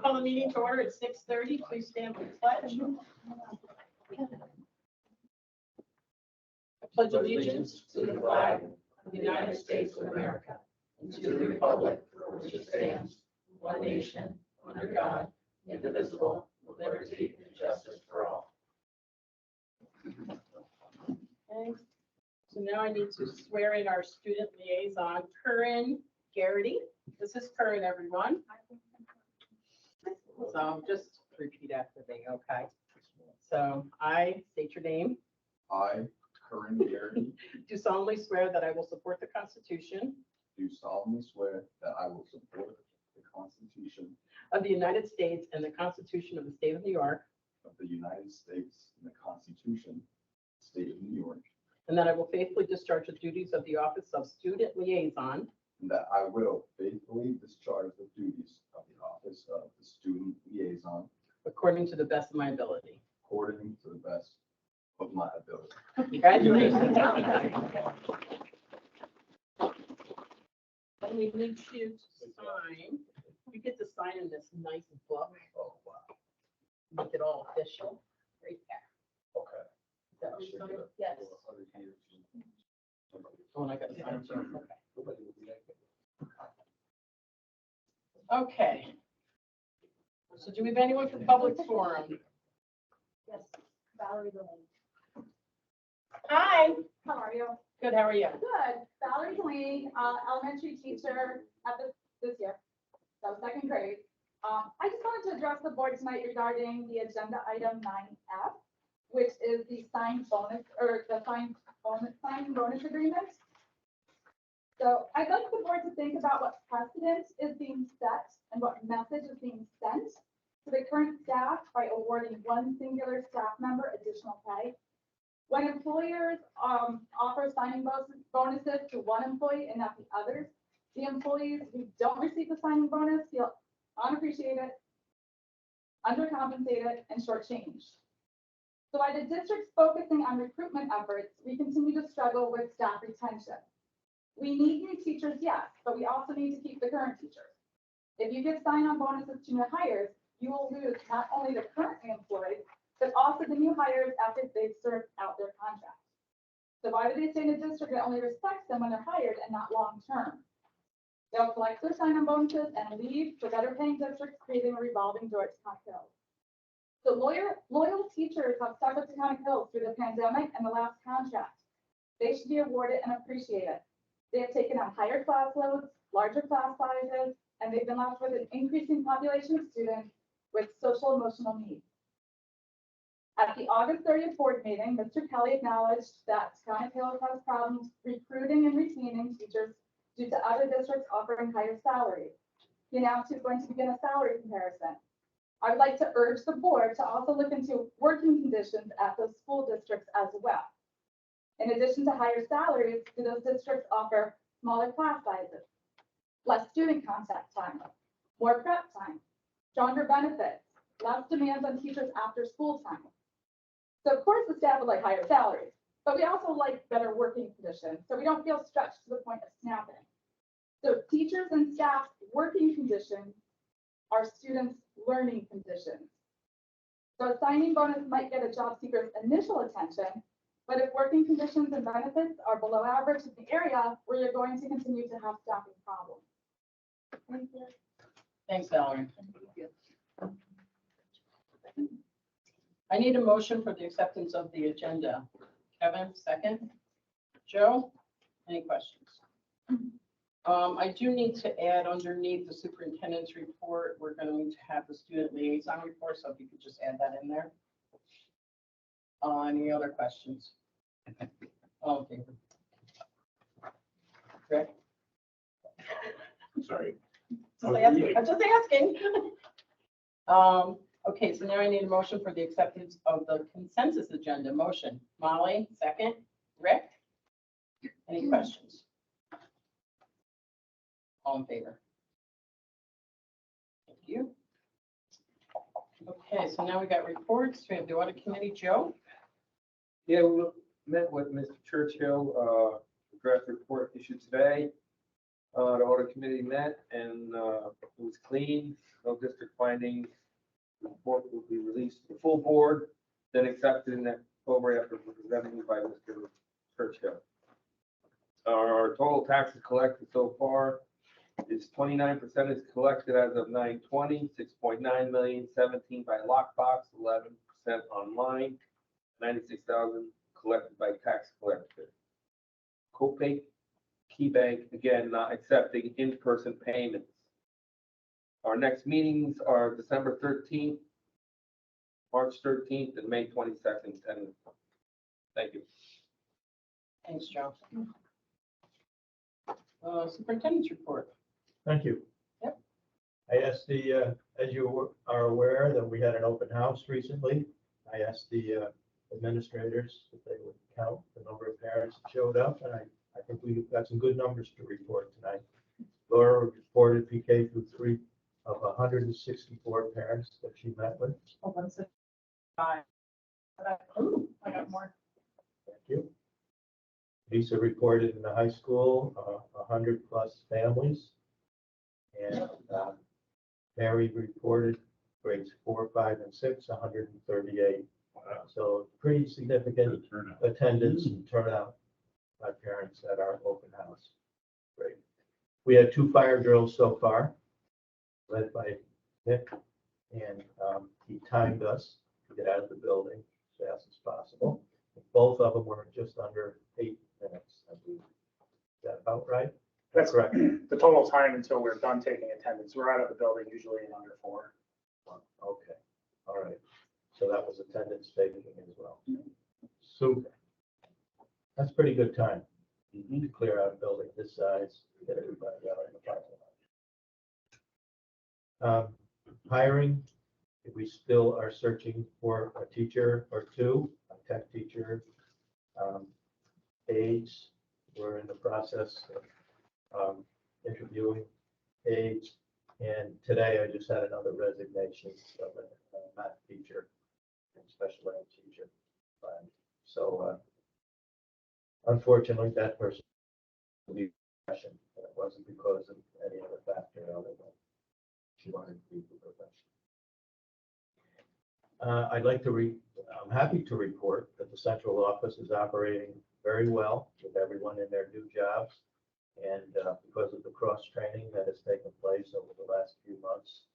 Call the meeting to order at 6:30. Please stand for the pledge. I pledge allegiance to the flag of the United States of America and to the republic for which it stands, one nation, under God, indivisible, with liberty and justice for all. Okay. So now I need to swear in our student liaison, Curran Garrity. This is Curran, everyone. So just repeat after me, okay? So I state your name. I, Curran Garrity, Do solemnly swear that I will support the Constitution do solemnly swear that I will support the Constitution of the United States and the Constitution of the State of New York, of the United States and the Constitution of the State of New York, and that I will faithfully discharge the duties of the office of student liaison and that I will faithfully discharge the duties of the office of the student liaison according to the best of my ability. according to the best of my ability. Congratulations. And we need you to sign. You get to sign in this nice book. Oh, wow. Make it all official. Right there. Okay. Is that what you're signing? Yes. Oh, and I got to sign it too. Okay. So do we have anyone for public forum? Yes, Valerie Delaney. Hi. How are you? Good, how are you? Good. Valerie Delaney, elementary teacher at this year, so second grade. I just wanted to address the board tonight regarding the agenda item 9F, which is the signed bonus, or the signed bonus agreement. So I'd like the board to think about what precedent is being set and what message is being sent to the current staff by awarding one singular staff member additional pay. When employers offer signing bonuses to one employee and not the others, the employees who don't receive the signing bonus feel unappreciated, undercompensated, and shortchanged. So while the district's focusing on recruitment efforts, we continue to struggle with staff retention. We need new teachers, yes, but we also need to keep the current teachers. If you give sign-on bonuses to new hires, you will lose not only the currently employed, but also the new hires after they've served out their contract. So why do they stay in a district that only respects them when they're hired and not long-term? They'll collect their sign-on bonuses and leave for better paying districts, creating a revolving door to Tonic Hills. So loyal teachers have stuck with Tonic Hills through the pandemic and the last contract. They should be awarded and appreciated. They have taken on higher class loads, larger class sizes, and they've been left with an increasing population of students with social emotional needs. At the August 30th board meeting, Mr. Kelly acknowledged that Tonic Hills has problems recruiting and retaining teachers due to other districts offering higher salaries. He announced he's going to begin a salary comparison. I would like to urge the board to also look into working conditions at those school districts as well. In addition to higher salaries, do those districts offer smaller class sizes, less student contact time, more prep time, stronger benefits, less demands on teachers after school time? So of course the staff would like higher salaries, but we also like better working conditions, so we don't feel stretched to the point of snapping. So teachers and staff's working conditions are students' learning conditions. So a signing bonus might get a job seeker's initial attention, but if working conditions and benefits are below average in the area, where you're going to continue to have staffing problems. Thank you. Thanks, Valerie. I need a motion for the acceptance of the agenda. Kevin, second. Joe, any questions? I do need to add underneath the superintendent's report, we're going to have the student liaison report, so if you could just add that in there. Any other questions? All in favor? Rick? Sorry. I'm just asking. Okay, so now I need a motion for the acceptance of the consensus agenda. Motion, Molly, second. Rick? Any questions? All in favor? Thank you. Okay, so now we got reports. We have the audit committee. Joe? Yeah, we met with Mr. Churchill, draft report issued today. The audit committee met and it was clean, no district findings. The report will be released to the full board, then accepted in October after presenting by Mr. Churchill. Our total taxes collected so far is 29% is collected as of 9/20, 6.9 million, 17 by lockbox, 11% online, 96,000 collected by tax collector. Copay Key Bank, again, not accepting in-person payments. Our next meetings are December 13th, March 13th, and May 22nd. Thank you. Thanks, Joe. Superintendent's report. Thank you. Yep. I asked as you are aware, that we had an open house recently. I asked the administrators if they would count the number of parents that showed up, and I think we've got some good numbers to report tonight. Laura reported PK through 3 of 164 parents that she met with. Oh, 165. Ooh, I got more. Thank you. Lisa reported in the high school, 100+ families. And Mary reported grades 4, 5, and 6, 138. So pretty significant attendance and turnout by parents at our open house. Great. We had 2 fire drills so far, led by Nick, and he timed us to get out of the building as fast as possible. Both of them were just under 8 minutes, I believe. Is that about right? That's correct. The total time until we're done taking attendance. We're out of the building usually in under 4. Okay, all right. So that was attendance taking as well. Super. That's pretty good time to clear out a building this size, get everybody out in the parking lot. Hiring, we still are searching for a teacher or 2, a tech teacher. Aides, we're in the process of interviewing aides. And today I just had another resignation of a math teacher and special ed teacher. So unfortunately, that person will be profession. It wasn't because of any other factor other than she wanted to be the profession. I'm happy to report that the central office is operating very well with everyone in their new jobs. And because of the cross training that has taken place over the last few months,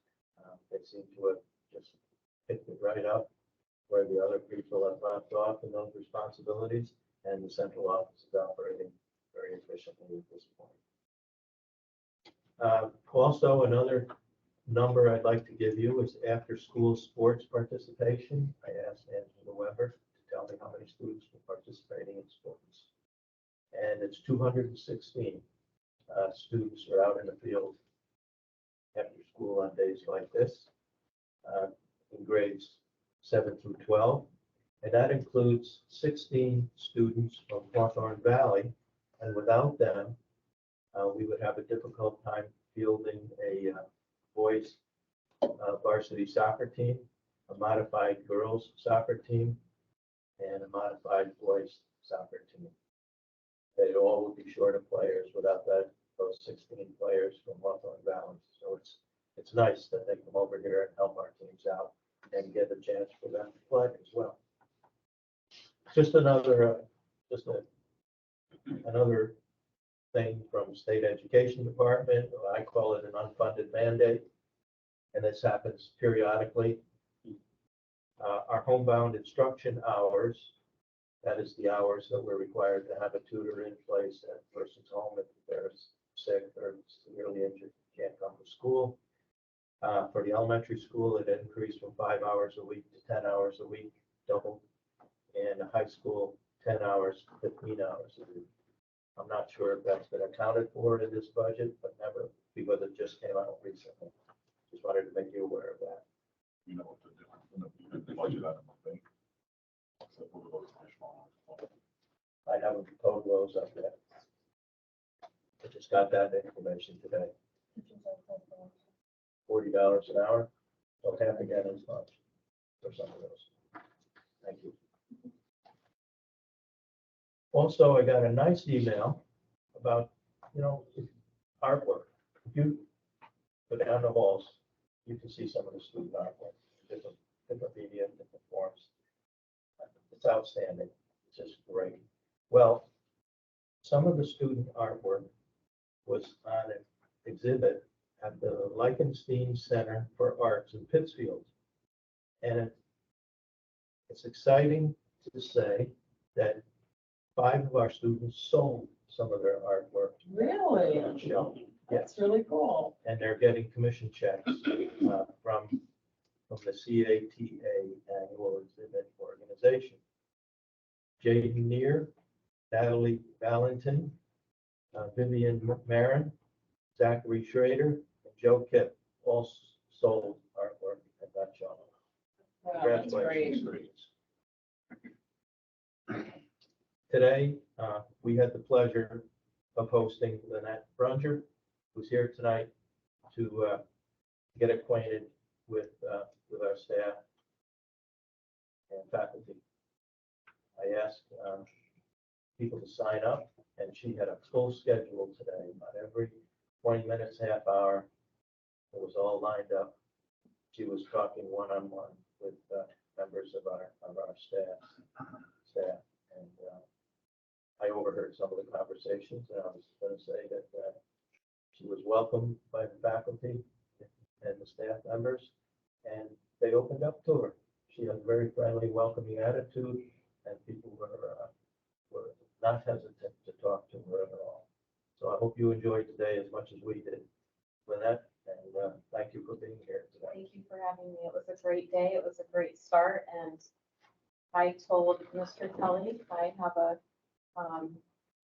they seem to have just picked it right up where the other people have left off in those responsibilities. And the central office is operating very efficiently at this point. Also, another number I'd like to give you is after school sports participation. I asked Angela Weber to tell me how many students were participating in sports. And it's 216 students are out in the field after school on days like this in grades 7 through 12. And that includes 16 students from Hawthorne Valley. And without them, we would have a difficult time fielding a boys varsity soccer team, a modified girls soccer team, and a modified boys soccer team. They all would be short of players without those 16 players from Hawthorne Valley. So it's nice that they come over here and help our teams out and get a chance for them to play as well. Just another thing from State Education Department. I call it an unfunded mandate, and this happens periodically. Our homebound instruction hours, that is the hours that we're required to have a tutor in place at a person's home if they're sick or severely injured, can't come to school. For the elementary school, it increased from 5 hours a week to 10 hours a week, doubled. And the high school, 10 hours to 15 hours a week. I'm not sure if that's been accounted for in this budget, but never, because it just came out recently. Just wanted to make you aware of that. You know what the difference in the budget item will be. Except for those additional ones. I haven't totaled those up yet. I just got that information today. $40 an hour, so half again as much. for some of those. Thank you. Also, I got a nice email about, artwork. If you go down the halls, you can see some of the student artwork, different media, different forms. It's outstanding. It's just great. Well, some of the student artwork was on an exhibit at the Lichtenstein Center for Arts in Pittsfield. And it's exciting to say that 5 of our students sold some of their artwork. Really? on show. That's really cool. And they're getting commission checks from the CATA Annual Exhibit Organization. Jaden Neer, Natalie Valentin, Vivian Marin, Zachary Schrader, and Joe Kipp all sold artwork at that show. Wow, that's great. Congratulations. Today, we had the pleasure of hosting Lynette Brunger, who's here tonight to get acquainted with our staff and faculty. I asked people to sign up, and she had a full schedule today, about every 20 minutes, half hour. It was all lined up. She was talking one-on-one with members of our staff, and I overheard some of the conversations, and I was going to say that she was welcomed by the faculty and the staff members, and they opened up to her. She had a very friendly, welcoming attitude, and people were not hesitant to talk to her at all. So I hope you enjoyed today as much as we did. Lynette, and thank you for being here today. Thank you for having me. It was a great day. It was a great start, and I told Mr. Kelly I have a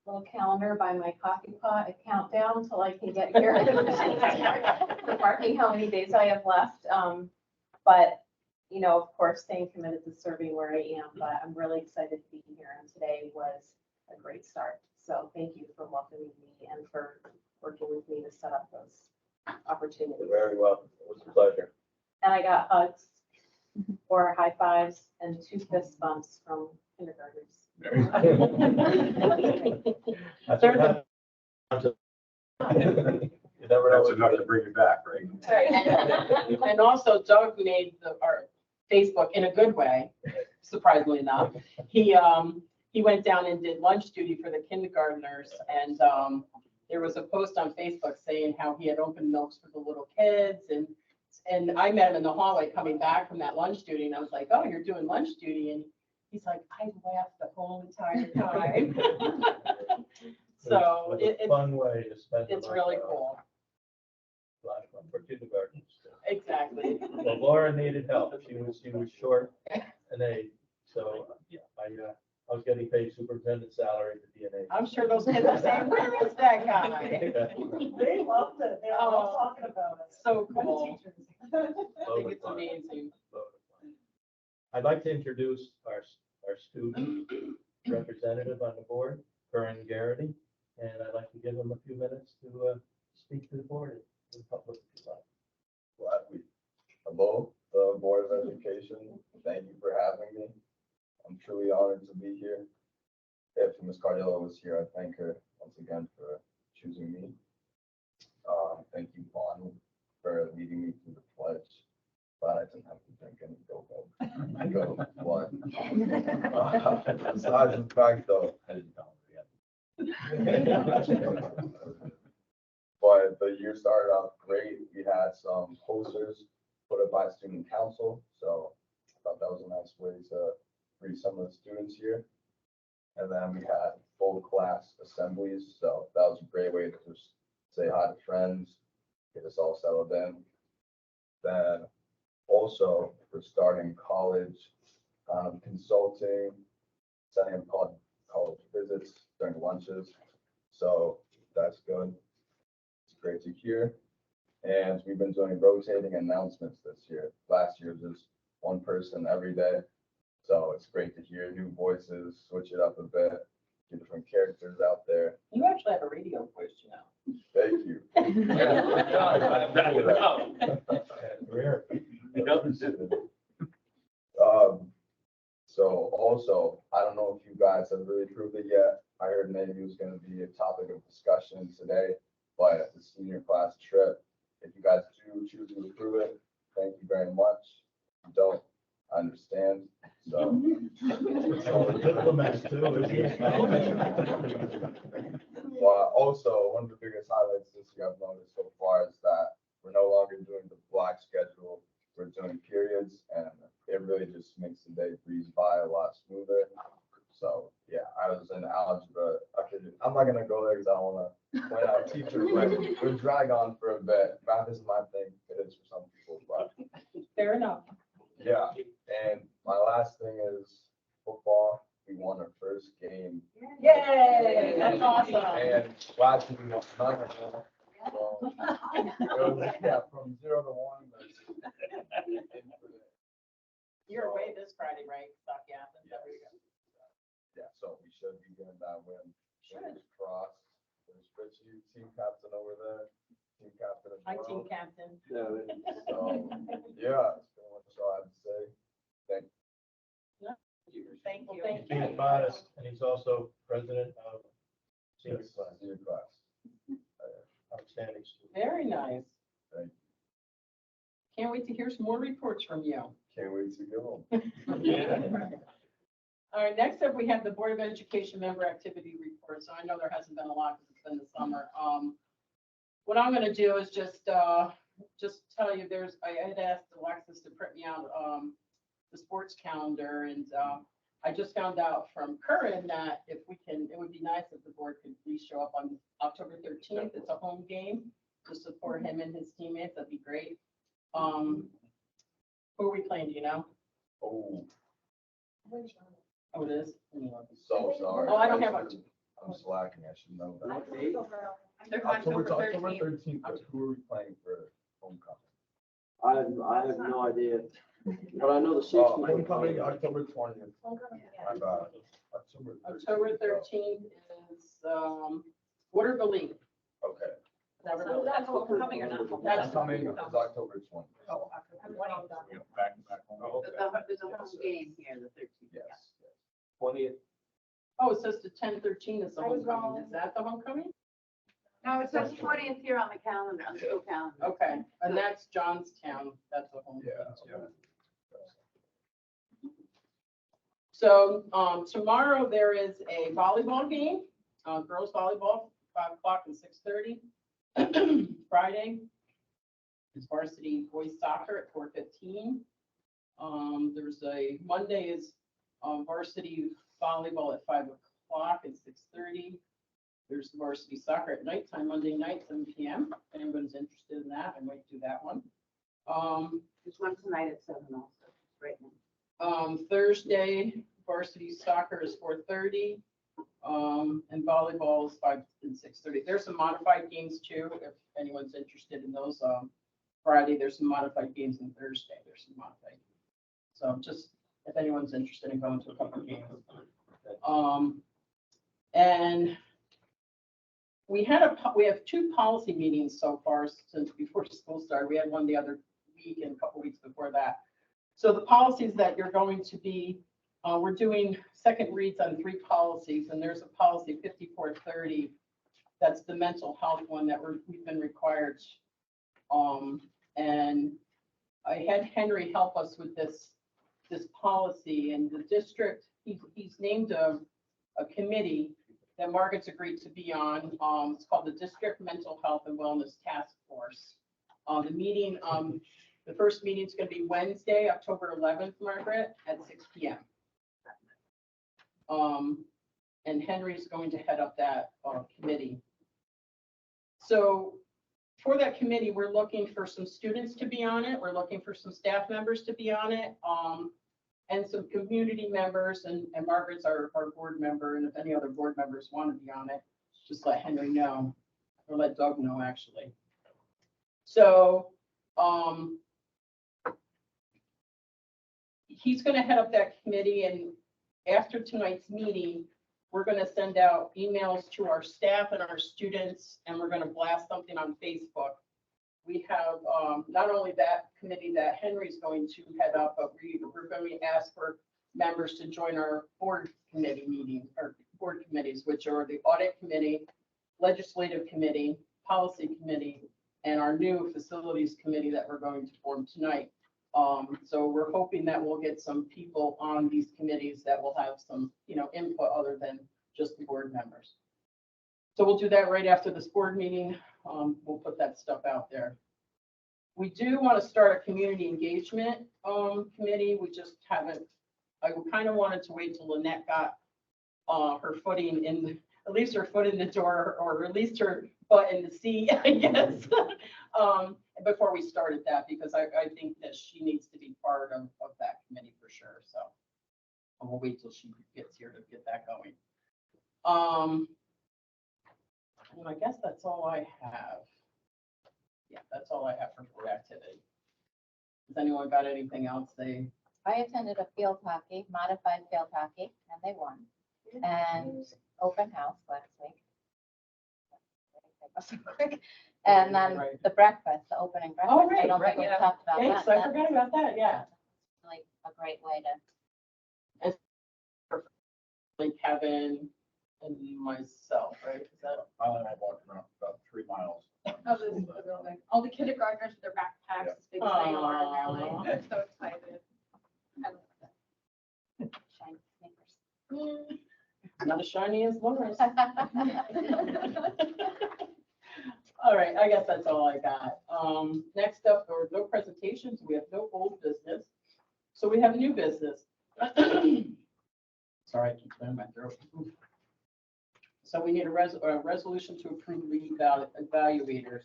little calendar by my coffee pot, a countdown till I can get here. For marking how many days I have left. But, of course, staying committed to serving where I am, but I'm really excited to be here. And today was a great start. So thank you for welcoming me and for working with me to set up those opportunities. You're very welcome. It was a pleasure. And I got hugs or high fives and 2 fist bumps from kindergartners. That's what happens. You never know. That's enough to bring you back, right? And also Doug made our Facebook in a good way, surprisingly enough. He went down and did lunch duty for the kindergartners, and there was a post on Facebook saying how he had open milks for the little kids, and I met him in the hallway coming back from that lunch duty, and I was like, oh, you're doing lunch duty, and he's like, I laughed the whole entire time. So It's a fun way to spend. it's really cool. A lot of fun for kindergartens. Exactly. Well, Laura needed help. She was short an age, so I was getting paid superintendent salary at the DNA. I'm sure those kids are saying, where is that guy? They loved it. They were all talking about it. So cool. I Load think of it's fun. amazing. Load of fun. I'd like to introduce our student representative on the board, Curran Garrity, and I'd like to give him a few minutes to speak to the board in public. If you'd like. Gladly. Hello, the Board of Education. Thank you for having me. I'm truly honored to be here. If Ms. Cardillo was here, I thank her once again for choosing me. Thank you, Bonnie, for leading me through the pledge. But I didn't have to drink any go one. Besides the fact though. But the year started off great. We had some posters put up by student council, so I thought that was a nice way to greet some of the students here. And then we had full class assemblies, so that was a great way to just say hi to friends, get us all settled in. Then also for starting college, consulting, setting up college visits during lunches, so that's good. Great to hear. And we've been doing rotating announcements this year. Last year was just one person every day. So it's great to hear new voices, switch it up a bit, get different characters out there. You actually have a radio voice, Thank you. Rare. So also, I don't know if you guys have really approved it yet. I heard maybe it was gonna be a topic of discussion today, but the senior class trip, if you guys do choose to approve it, thank you very much. If you don't, I understand, so. Diplomats too. Well, also, one of the biggest highlights this year I've noticed so far is that we're no longer doing the block schedule. We're doing periods, and it really just makes the day breeze by a lot smoother. So, yeah, I was in algebra. I'm not gonna go there because I don't wanna point out teachers, but we'll drag on for a bit. Math is my thing. It is for some people, but Fair enough. yeah. And my last thing is football. We won our first game. Yay, that's awesome. And last week we won none of them. So, it was, yeah, from 0 to 1. You're away this Friday, right? Southampton, is that where you're going? Yeah, so we should be getting that win. Fingers crossed. There's Richie, team captain over there. Team captain as Hi, well. team captain. So, yeah, that's pretty much all I have to say. Thank you. Thank you. He's being modest, and he's also president of senior Yes, class, senior class. outstanding student. Very nice. Thank Can't wait to hear some more reports from you. Can't wait to go home. All right, next up, we have the Board of Education member activity report. So I know there hasn't been a lot because it's been the summer. What I'm gonna do is just tell you, I had asked Alexis to print me out, the sports calendar, and, I just found out from Curran that if we can, it would be nice if the board could please show up on October 13th. It's a home game to support him and his teammates. That'd be great. Who are we playing, do you know? Oh, Oh, it is? so sorry. Oh, I don't have a- I'm slacking. I should know that. October October 13th. 13th, but who are we playing for homecoming? I have no idea, but I know the Oh, 16th. homecoming, October 20th. My bad. October 13th is, Waterville League. Okay. Never So really. that's homecoming or not? That's Homecoming is October 20th. There's a home game here, the 13th. Yes. 20th. Oh, it says the 10-13 is the I was homecoming. wrong. Is that the homecoming? No, it says 20th here on the calendar, on the school calendar. Okay, and that's Johnstown. That's the homecoming. Yeah. So, tomorrow there is a volleyball game, girls volleyball, 5 o'clock and 6:30. Friday is varsity boys soccer at 4:15. There's Monday is, varsity volleyball at 5 o'clock and 6:30. There's the varsity soccer at nighttime, Monday night, 7 PM. If anyone's interested in that, I might do that one. There's one tonight at 7 also, right now. Thursday, varsity soccer is 4:30. And volleyball is 5 and 6:30. There's some modified games too, if anyone's interested in those. Friday, there's some modified games, and Thursday, there's some modified. So just, if anyone's interested in going to a couple of games. And we have 2 policy meetings so far since before school started. We had one the other week and a couple weeks before that. So the policies that you're going to be, we're doing second reads on 3 policies, and there's a policy 5430. That's the mental health one that we've been required. And I had Henry help us with this policy, and the district, he's named a committee that Margaret's agreed to be on. It's called the District Mental Health and Wellness Task Force. The first meeting is going to be Wednesday, October 11th, Margaret, at 6 PM. And Henry's going to head up that committee. So for that committee, we're looking for some students to be on it. We're looking for some staff members to be on it. And some community members, and Margaret's our board member. And if any other board members want to be on it, just let Henry know, or let Doug know, actually. So, he's going to head up that committee, and after tonight's meeting, we're going to send out emails to our staff and our students, and we're going to blast something on Facebook we have, not only that committee that Henry's going to head up, but we're going to ask for members to join our board committee meeting, or board committees, which are the audit committee, legislative committee, policy committee, and our new facilities committee that we're going to form tonight. So we're hoping that we'll get some people on these committees that will have some, input other than just the board members. So we'll do that right after this board meeting. We'll put that stuff out there. We do want to start a community engagement committee. We just haven't, I kind of wanted to wait till Lynette got her footing in, at least her foot in the door, or at least her butt in the seat, I guess, before we started that, because I think that she needs to be part of that committee for sure. So we'll wait till she gets here to get that going. And I guess that's all I have. Yeah, that's all I have for board activity. Has anyone got anything else I attended a field hockey, modified field hockey, and they won. And open house last week. So quick. And then Right. the breakfast, the opening breakfast. Oh, right, I don't think right, we talked about Thanks, that. I forgot about that, yeah. That's really a great way to, Like Kevin and myself, right? Is that? I walked around about 3 miles. Of the building. All the kindergartners with their backpacks, as big as they are, and they're like, Aw. they're so excited. I love that. shiny sneakers. Not as shiny as Laura's. All right, I guess that's all I got. Next up, there were no presentations. We have no old business. So we have new business. Sorry, I keep clearing my throat. So we need a resolution to approve the evaluators.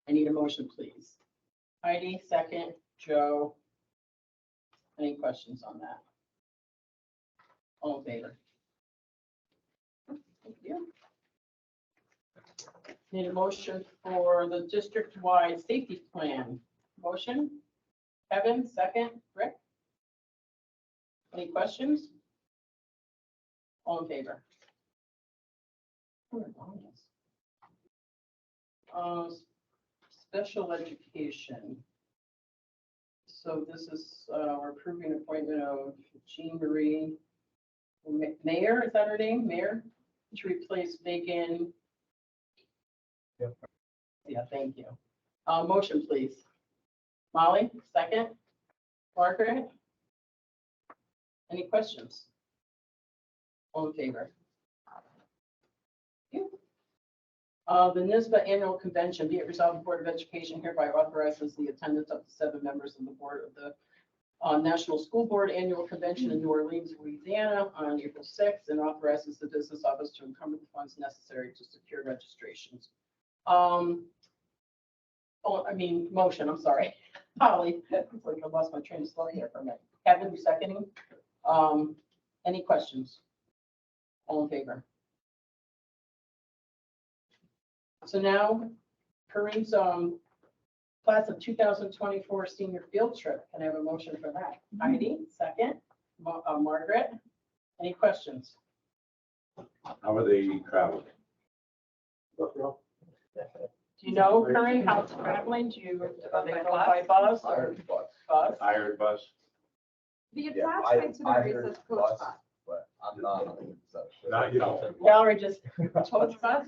I need a motion, please. Heidi, second. Joe. Any questions on that? All in favor? Thank you. Need a motion for the district-wide safety plan. Motion? Kevin, second. Rick? Any questions? All in favor? Special education. So this is, we're approving appointment of Jean Marie Mayor, is that her name? Mayor? To replace Megan. Yep. Yeah, thank you. Motion, please. Molly, second. Margaret? Any questions? All in favor? Thank you. The NISBA Annual Convention, be it resolved, the Board of Education hereby authorizes the attendance of the 7 members of the board of the National School Board Annual Convention in New Orleans, Louisiana on April 6th, and authorizes the business office to encumber the funds necessary to secure registrations. Motion, I'm sorry. Holly, it's like I lost my train of thought here for a minute. Kevin, you seconding? Any questions? All in favor? So now, Corinne's class of 2024 senior field trip. Can I have a motion for that? Heidi, second. Margaret, any questions? How are they traveling? Do you know, Corinne, how it's traveling? Are they going by bus or bus? Hired bus? The Yeah, attached I itinerary heard says coach bus, bus. but I'm not 100% sure. Not you. Valerie just coach bus?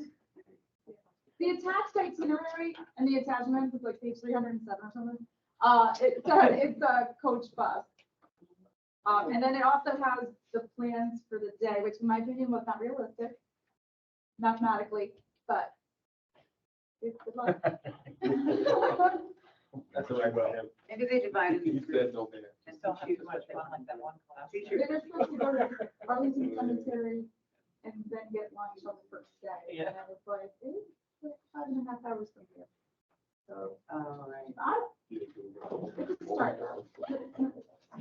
The attached itinerary and the attachment is like page 307 or something. It's a coach bus. And then it also has the plans for the day, which in my opinion was not realistic mathematically, but it's good luck. That's the right way. Maybe they divided. He said no man. And still have too much fun like that one class. They're supposed to go to Arlington Cemetery and then get lunch on the first day. Yeah. And I was like, it's like 5.5 hours from here. So, All right.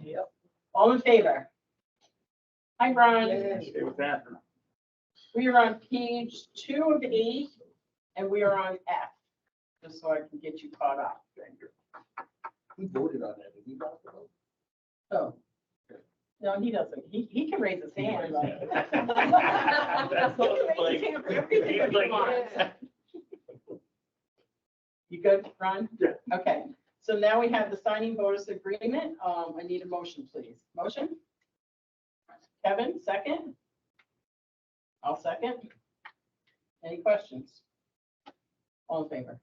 Yep. All in favor? Hi, Ron. Okay with that. We are on page 2 of 8, and we are on F, just so I can get you caught up. Who voted on that? Did he vote? Oh. No, he doesn't. He can raise his hand. That's what it's like. He can raise his hand for everything he wants. You good, Ron? Yeah. Okay, so now we have the signing bonus agreement. I need a motion, please. Motion? Kevin, second? I'll second. Any questions? All in favor?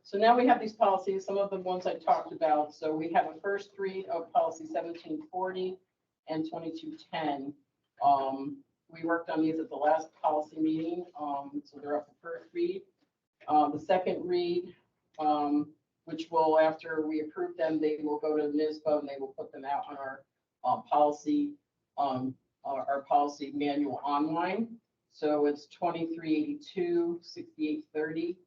So now we have these policies, some of the ones I talked about. So we have a first read of policy 1740 and 2210. We worked on these at the last policy meeting, so they're up for first read. The second read, which will, after we approve them, they will go to NISBA and they will put them out on our policy, our policy manual online. So it's 2382, 6830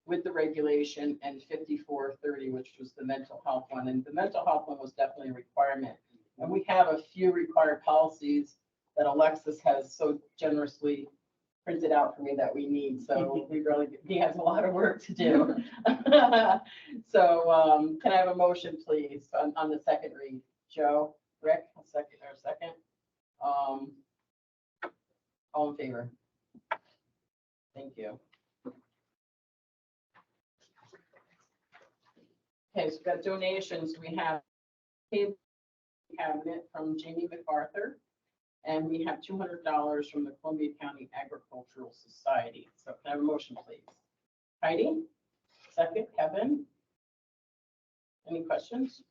with the regulation, and 5430, which was the mental health one. And the mental health one was definitely a requirement. And we have a few required policies that Alexis has so generously printed out for me that we need. So we really, he has a lot of work to do. So can I have a motion, please, on the second read? Joe, Rick, a second. All in favor? Thank you. Okay, so we've got donations. We have a cabinet from Jamie MacArthur, and we have $200 from the Columbia County Agricultural Society. So can I have a motion, please? Heidi, second. Kevin? Any questions?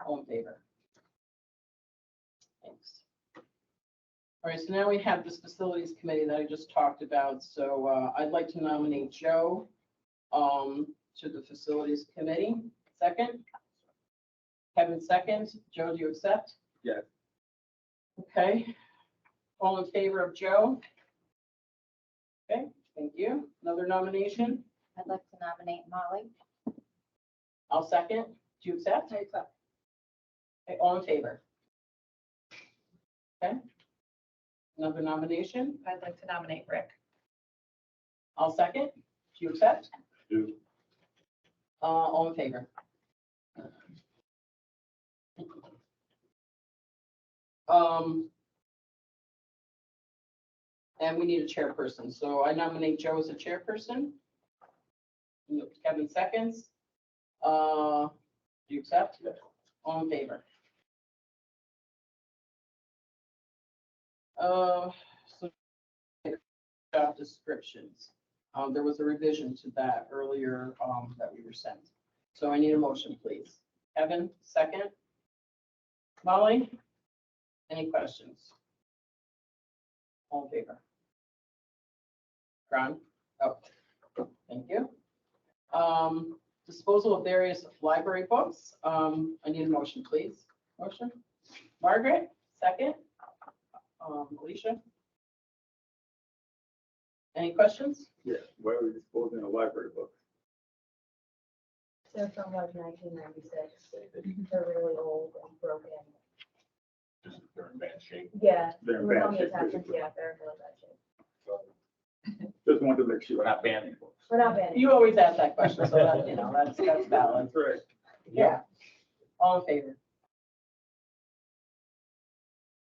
All in favor? Thanks. All right, so now we have this facilities committee that I just talked about. So I'd like to nominate Joe to the facilities committee. Second? Kevin, second. Joe, do you accept? Yes. Okay. All in favor of Joe? Okay, thank you. Another nomination? I'd like to nominate Molly. I'll second. Do you accept? I accept. Okay, all in favor? Okay. Another nomination? I'd like to nominate Rick. I'll second. Do you accept? Do. All in favor? And we need a chairperson. So I nominate Joe as a chairperson. Kevin seconds. Do you accept? Yes. All in favor? So job descriptions. There was a revision to that earlier, that we were sent. So I need a motion, please. Kevin, second. Molly, any questions? All in favor? Ron? Oh, thank you. Disposal of various library books. I need a motion, please. Motion. Margaret, second. Alicia? Any questions? Yeah, why are we disposing of library books? They're from like 1996. They're really old and broken. Just they're in bad shape. Yeah. They're in We're bad on the shape, attachments, basically. yeah, they're in really bad shape. Just wanted to make sure we're not banning books. We're not banning. You always ask that question, so that, you know, that's valid. That's right. Yeah. All in favor?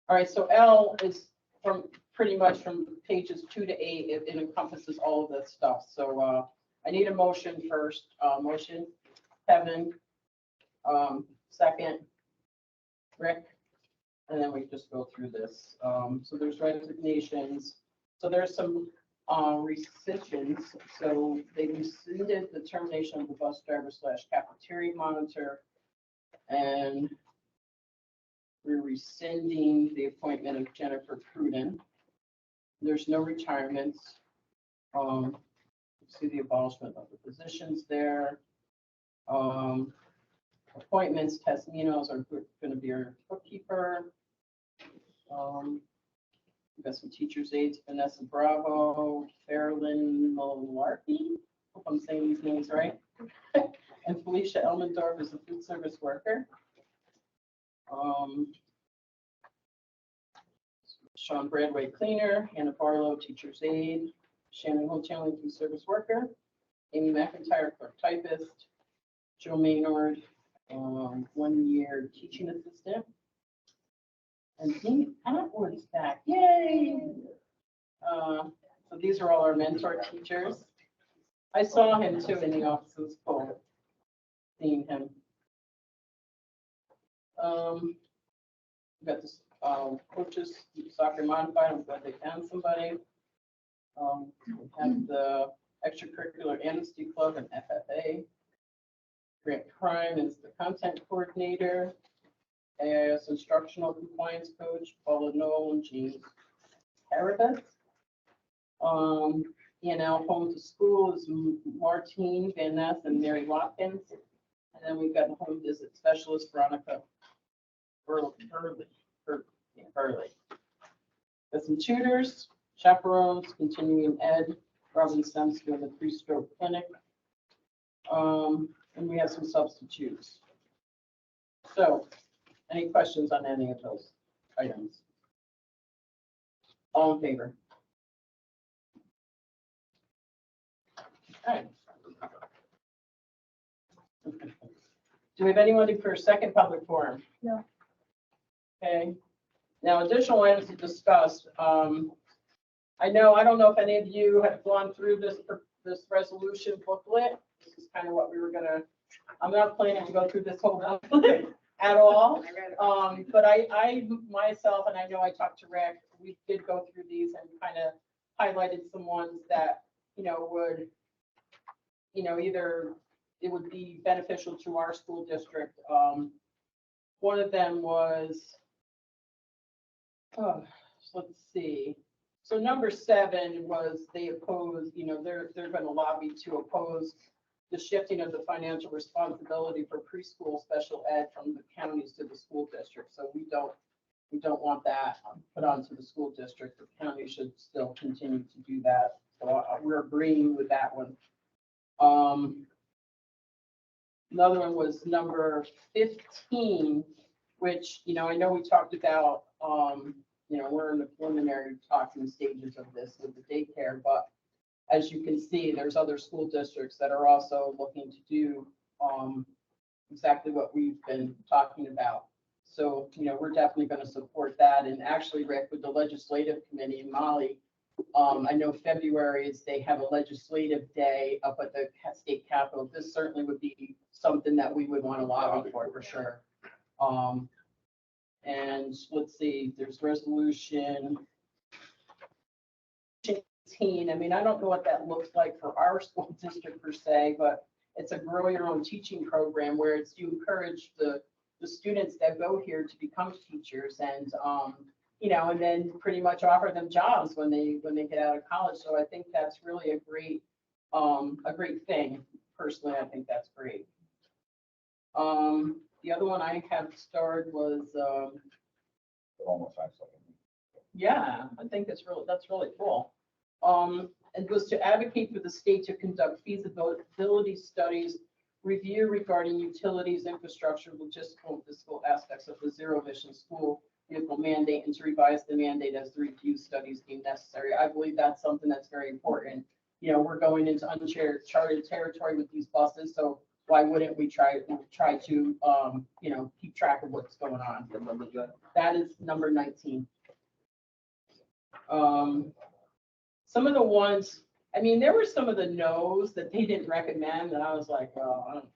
All right, so L is from pretty much from pages 2 to 8. It encompasses all of this stuff. So I need a motion first. Motion, Kevin. Second, Rick. And then we just go through this. So there's resignations. So there's some rescissions. So they rescinded the termination of the bus driver / cafeteria monitor. And we're rescinding the appointment of Jennifer Pruden. There's no retirements. See the abolishment of the positions there. Appointments, Tess Minos are going to be our bookkeeper. We've got some teachers' aides, Vanessa Bravo, Fairlyn Malarkey. Hope I'm saying these names right. And Felicia Elmendorf is a food service worker. Sean Bradway cleaner, Hannah Barlow teacher's aide, Shannon Hotelling food service worker, Amy McIntyre clerk typist, Joe Maynard 1-year teaching assistant, and Dean Atwood's back, yay! So these are all our mentor teachers. I saw him too in the office. It was cool seeing him. We got this, coaches, soccer modified. I'm glad they found somebody. We have the extracurricular amnesty club and FFA. Grant Prime is the content coordinator. AIS instructional compliance coach, Paula Noel and Jean Harabeth. ENL home to school is Martine Van Ness and Mary Watkins. And then we've got a home visit specialist, Veronica Burley. Got some tutors, chaperones, continuing ed, Robin Semsky with the pre-stroke clinic. And we have some substitutes. So, any questions on any of those items? All in favor? Okay. Do we have anyone for a second public forum? No. Okay. Now, additional items to discuss. I don't know if any of you have gone through this resolution booklet. This is kind of what we were gonna, I'm not planning to go through this whole booklet at all. But I myself, and I know I talked to Rick, we did go through these and kind of highlighted some ones that, would, either it would be beneficial to our school district. One of them was, let's see. So number 7 was they oppose, they're going to lobby to oppose the shifting of the financial responsibility for preschool special ed from the counties to the school district. So we don't want that put onto the school district. The county should still continue to do that. So we're agreeing with that one. Another one was number 15, which, I know we talked about, we're in the preliminary talking stages of this with the daycare, but as you can see, there's other school districts that are also looking to do exactly what we've been talking about. So, we're definitely going to support that. And actually, Rick, with the legislative committee in Molly, I know February is they have a legislative day up at the state capitol. This certainly would be something that we would want to lobby for sure. And let's see, there's resolution 18. I mean, I don't know what that looks like for our school district per se, but it's a grow your own teaching program where you encourage the students that go here to become teachers and, and then pretty much offer them jobs when they get out of college. So I think that's really a great thing. Personally, I think that's great. The other one I have starred was, Almost acts like. yeah, I think that's really cool. It was to advocate for the state to conduct feasibility studies, review regarding utilities, infrastructure, logistical, and fiscal aspects of the zero emission school vehicle mandate, and to revise the mandate as the review studies deem necessary. I believe that's something that's very important. We're going into uncharted territory with these buses, so why wouldn't we try to, keep track of what's going on? That is number 19. Some of the ones, there were some of the no's that they didn't recommend, and I was like, well, I don't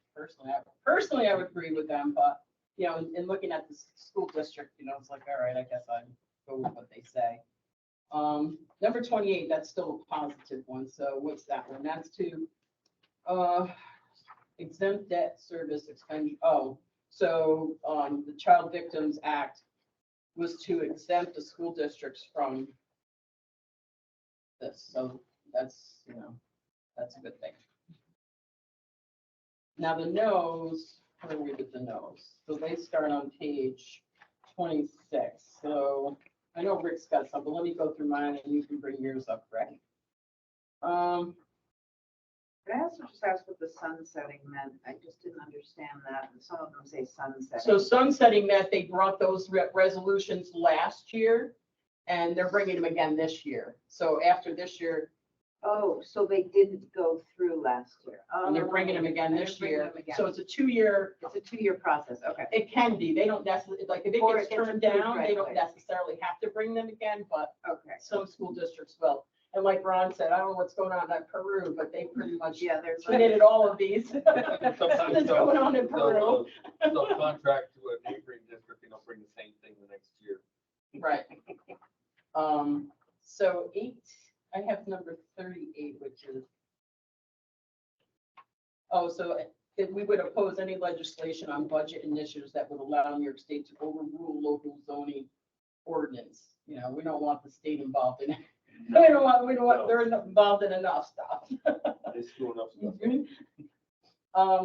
personally, I would agree with them, but, in looking at the school district, it's like, all right, I guess I'd go with what they say. Number 28, that's still a positive one. So what's that one? That's to, exempt debt service expenditure. So the Child Victims Act was to exempt the school districts from this. So that's, that's a good thing. Now the no's, how do we read the no's? So they start on page 26. So I know Rick's got some, but let me go through mine and you can bring yours up, Rick. Could I also just ask what the sunsetting meant? I just didn't understand that. And some of them say sunsetting. So sunsetting meant they brought those resolutions last year and they're bringing them again this year. So after this year, Oh, so they didn't go through last year. and they're bringing them again They're this bringing year. them again. So it's a 2-year, It's a 2-year process. Okay. it can be. They don't necessarily, like if it Or gets it gets turned approved down, right they don't away. necessarily have to bring them again, but Okay. some school districts will. And like Ron said, I don't know what's going on in Peru, but they pretty much Yeah, there's. committed all of these. Sometimes That's going on in Peru. They'll contract to a neighboring district and they'll bring the same thing the next year. Right. So 8, I have number 38, which is. Oh, so if we would oppose any legislation on budget initiatives that would allow New York State to overrule local zoning ordinance. You know, we don't want the state involved in it. We don't want, they're involved in enough stuff. They screw enough stuff.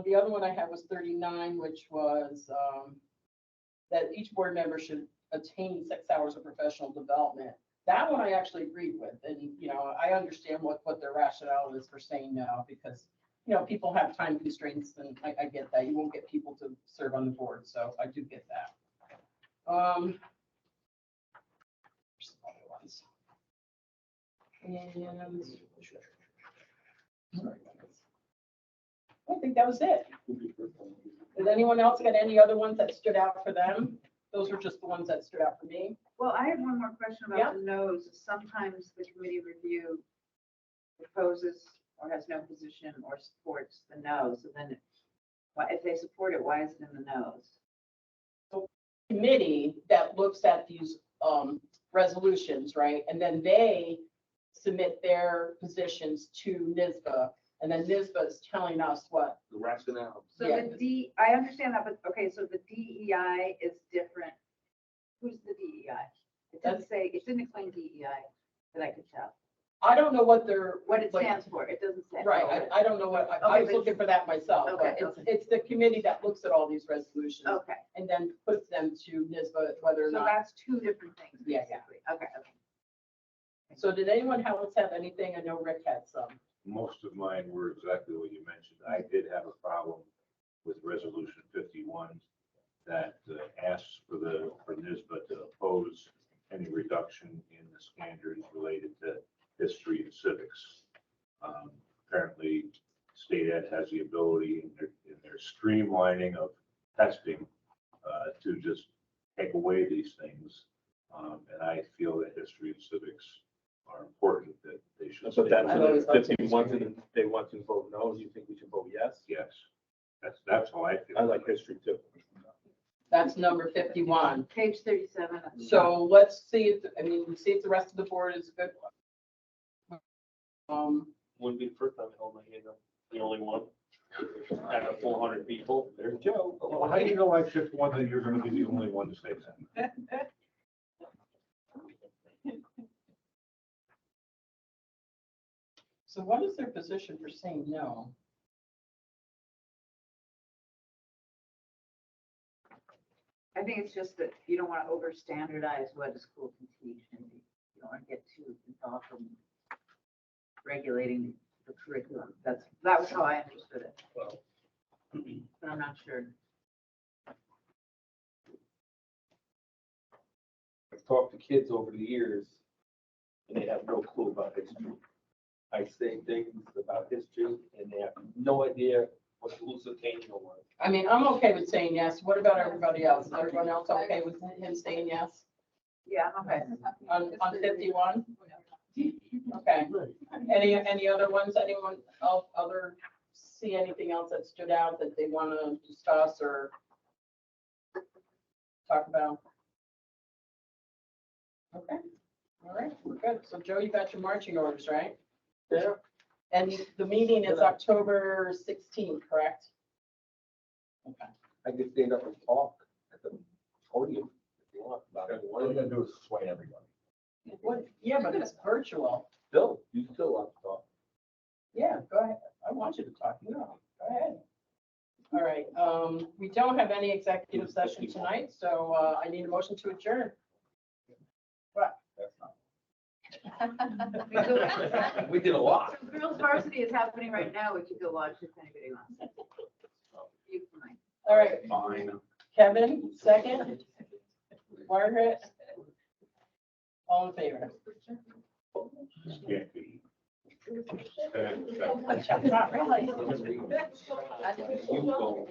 The other one I had was 39, which was, that each board member should attain 6 hours of professional development. That one I actually agreed with, and, you know, I understand what their rationale is for saying no, because, you know, people have time constraints, and I get that. You won't get people to serve on the board, so I do get that. There's some other ones. And sorry, guys. I think that was it. Did anyone else get any other ones that stood out for them? Those were just the ones that stood out for me. Well, I have one more question Yeah. about the no's. Sometimes the committee review proposes or has no position or supports the no's, and then if they support it, why is it in the no's? Committee that looks at these resolutions, right? And then they submit their positions to NISBA, and then NISBA is telling us what. The rationale. So Yeah. I understand that, but, okay, so the DEI is different. Who's the DEI? It doesn't say, it didn't explain DEI that I could tell. I don't know what they're. What it like- stands for, it doesn't say. Right, I don't know what, I was but- looking for that myself, Okay, but it's the committee that looks at all these resolutions Okay, and then puts them to NISBA, whether or so not. that's two different things, Yeah, yeah. basically. Okay, okay. So did anyone else have anything? I know Rick had some. Most of mine were exactly what you mentioned. I did have a problem with resolution 51 that asks for NISBA to oppose any reduction in the standards related to history and civics. Apparently, state ed has the ability in their streamlining of testing to just take away these things. And I feel that history and civics are important, that they should. But stay that's I've with. always loved if you want to, they want to vote no, you think we should vote yes? Yes, that's how I feel. I like history too. That's number 51. Page 37. So let's see if, see if the rest of the board is good. Wouldn't be the first time I hold my hand up, the only one. Out of 400 people, there's Joe. Well, how do you know I picked one that you're gonna be the only one to say that? So what is their position for saying no? I think it's just that you don't want to over standardize what a school can teach, and you don't want to get too involved in regulating the curriculum. That was how I understood it. But I'm not sure. I've talked to kids over the years, and they have no clue about history. I say things about history, and they have no idea what the Lusitania was. I'm okay with saying yes. What about everybody else? Is everyone else okay with him saying yes? Yeah, okay. On 51? Okay. Any other ones? Anyone else, see anything else that stood out that they want to discuss or talk about? Okay, all right, we're good. So Joe, you got your marching orders, right? Yeah. And the meeting is October 16th, correct? Okay. I could stand up and talk at the podium if you want about it. What are you gonna do is explain everybody? What? Yeah, but it's virtual. Still, you still want to talk. Yeah, go ahead. I want you to talk. No, go ahead. All right, we don't have any executive session tonight, so I need a motion to adjourn. That's not. We did a lot. So Girls Varsity is happening right now, which you could watch if anybody wants. You tonight. All right, Fine. Kevin, second. Margaret? All in favor? Can't be. Not really. You go.